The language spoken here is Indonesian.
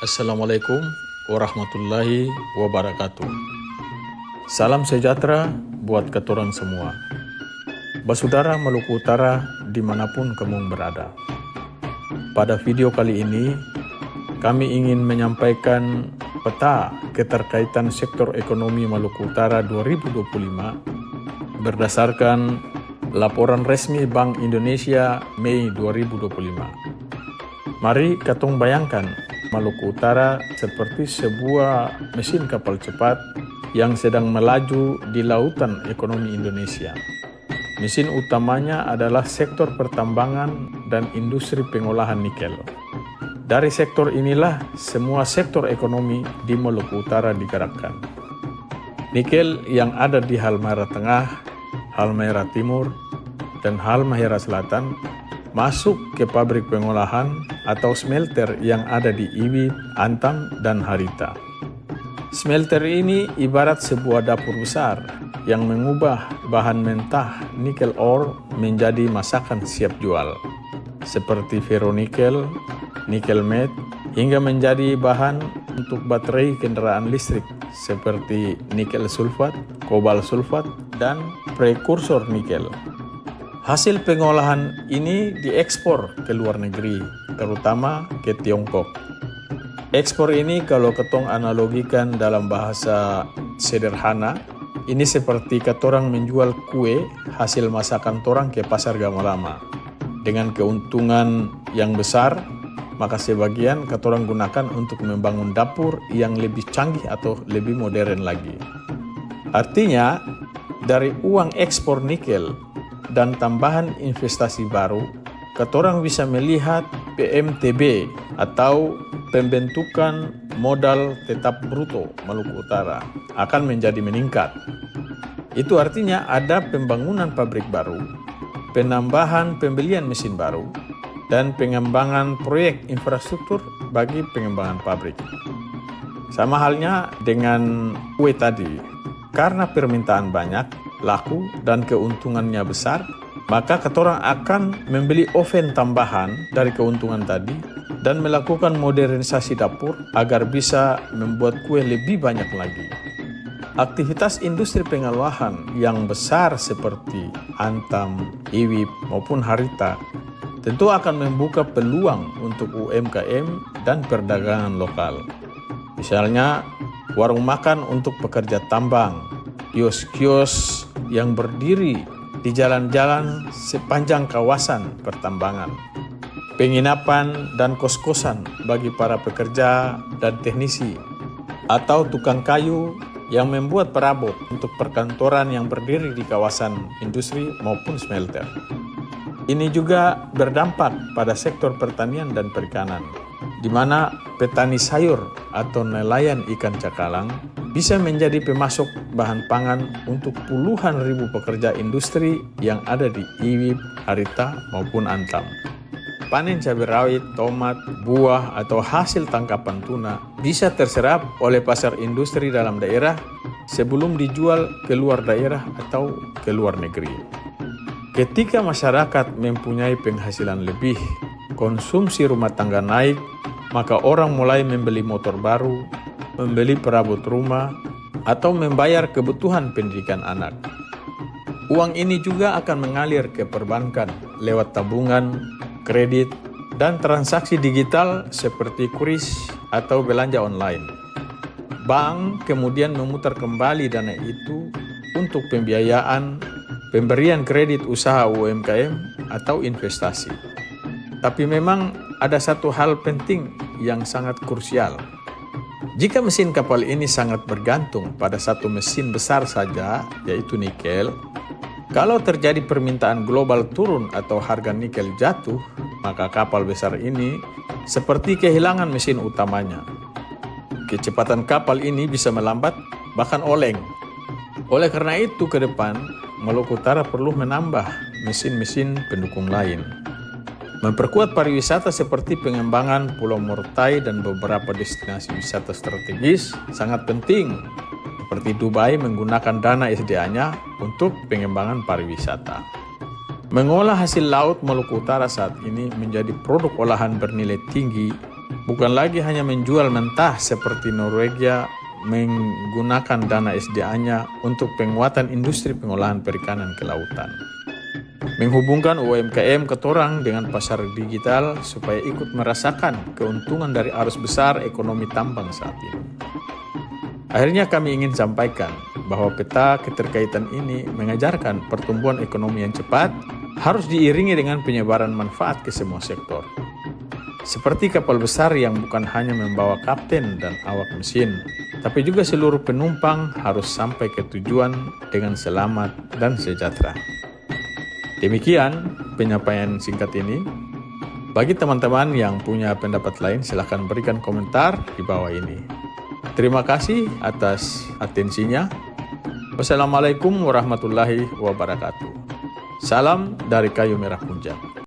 Assalamualaikum warahmatullahi wabarakatuh. Salam sejahtera buat keturang semua. Basudara Maluku Utara dimanapun kamu berada. Pada video kali ini, kami ingin menyampaikan peta keterkaitan sektor ekonomi Maluku Utara 2025 berdasarkan laporan resmi Bank Indonesia Mei 2025. Mari katong bayangkan Maluku Utara seperti sebuah mesin kapal cepat yang sedang melaju di lautan ekonomi Indonesia. Mesin utamanya adalah sektor pertambangan dan industri pengolahan nikel. Dari sektor inilah semua sektor ekonomi di Maluku Utara digerakkan. Nikel yang ada di Halmahera Tengah, Halmahera Timur, dan Halmahera Selatan masuk ke pabrik pengolahan atau smelter yang ada di Iwip, Antam, dan Harita. Smelter ini ibarat sebuah dapur besar yang mengubah bahan mentah nikel ore menjadi masakan siap jual, seperti ferronikel, nikel matte, hingga menjadi bahan untuk baterai kendaraan listrik seperti nikel sulfat, kobalt sulfat, dan prekursor nikel. Hasil pengolahan ini diekspor ke luar negeri, terutama ke Tiongkok. Ekspor ini kalau ketong analogikan dalam bahasa sederhana, ini seperti katorang menjual kue hasil masakan torang ke pasar Gamalama. Dengan keuntungan yang besar, maka sebagian katorang gunakan untuk membangun dapur yang lebih canggih atau lebih modern lagi. Artinya, dari uang ekspor nikel dan tambahan investasi baru, katorang bisa melihat PMTB atau pembentukan modal tetap bruto Maluku Utara akan menjadi meningkat. Itu artinya ada pembangunan pabrik baru, penambahan pembelian mesin baru, dan pengembangan proyek infrastruktur bagi pengembangan pabrik. Sama halnya dengan kue tadi, karena permintaan banyak, laku, dan keuntungannya besar, maka katorang akan membeli oven tambahan dari keuntungan tadi dan melakukan modernisasi dapur agar bisa membuat kue lebih banyak lagi. Aktivitas industri pengolahan yang besar seperti Antam, Iwip, maupun Harita tentu akan membuka peluang untuk UMKM dan perdagangan lokal. Misalnya, warung makan untuk pekerja tambang, kios-kios yang berdiri di jalan-jalan sepanjang kawasan pertambangan, penginapan dan kos-kosan bagi para pekerja dan teknisi, atau tukang kayu yang membuat perabot untuk perkantoran yang berdiri di kawasan industri maupun smelter. Ini juga berdampak pada sektor pertanian dan perikanan, di mana petani sayur atau nelayan ikan cakalang bisa menjadi pemasok bahan pangan untuk puluhan ribu pekerja industri yang ada di Iwip, Harita, maupun Antam. Panen cabai rawit, tomat, buah, atau hasil tangkapan tuna bisa terserap oleh pasar industri dalam daerah sebelum dijual ke luar daerah atau ke luar negeri. Ketika masyarakat mempunyai penghasilan lebih, konsumsi rumah tangga naik, maka orang mulai membeli motor baru, membeli perabot rumah, atau membayar kebutuhan pendidikan anak. Uang ini juga akan mengalir ke perbankan lewat tabungan, kredit, dan transaksi digital seperti QRIS atau belanja online. Bank kemudian memutar kembali dana itu untuk pembiayaan, pemberian kredit usaha UMKM, atau investasi. Tapi memang ada satu hal penting yang sangat krusial. Jika mesin kapal ini sangat bergantung pada satu mesin besar saja, yaitu nikel, kalau terjadi permintaan global turun atau harga nikel jatuh, maka kapal besar ini seperti kehilangan mesin utamanya. Kecepatan kapal ini bisa melambat, bahkan oleng. Oleh karena itu, ke depan, Maluku Utara perlu menambah mesin-mesin pendukung lain. Memperkuat pariwisata seperti pengembangan Pulau Morotai dan beberapa destinasi wisata strategis sangat penting, seperti Dubai menggunakan dana SDA-nya untuk pengembangan pariwisata. Mengolah hasil laut Maluku Utara saat ini menjadi produk olahan bernilai tinggi Bukan lagi hanya menjual mentah seperti Norwegia menggunakan dana SDA-nya untuk penguatan industri pengolahan perikanan ke lautan. Menghubungkan UMKM ketorang dengan pasar digital supaya ikut merasakan keuntungan dari arus besar ekonomi tambang saat ini. Akhirnya kami ingin sampaikan bahwa peta keterkaitan ini mengajarkan pertumbuhan ekonomi yang cepat harus diiringi dengan penyebaran manfaat ke semua sektor. Seperti kapal besar yang bukan hanya membawa kapten dan awak mesin, tapi juga seluruh penumpang harus sampai ke tujuan dengan selamat dan sejahtera. Demikian penyampaian singkat ini. Bagi teman-teman yang punya pendapat lain, silakan berikan komentar di bawah ini. Terima kasih atas atensinya. Wassalamualaikum warahmatullahi wabarakatuh. Salam dari Kayu Merah Puncak.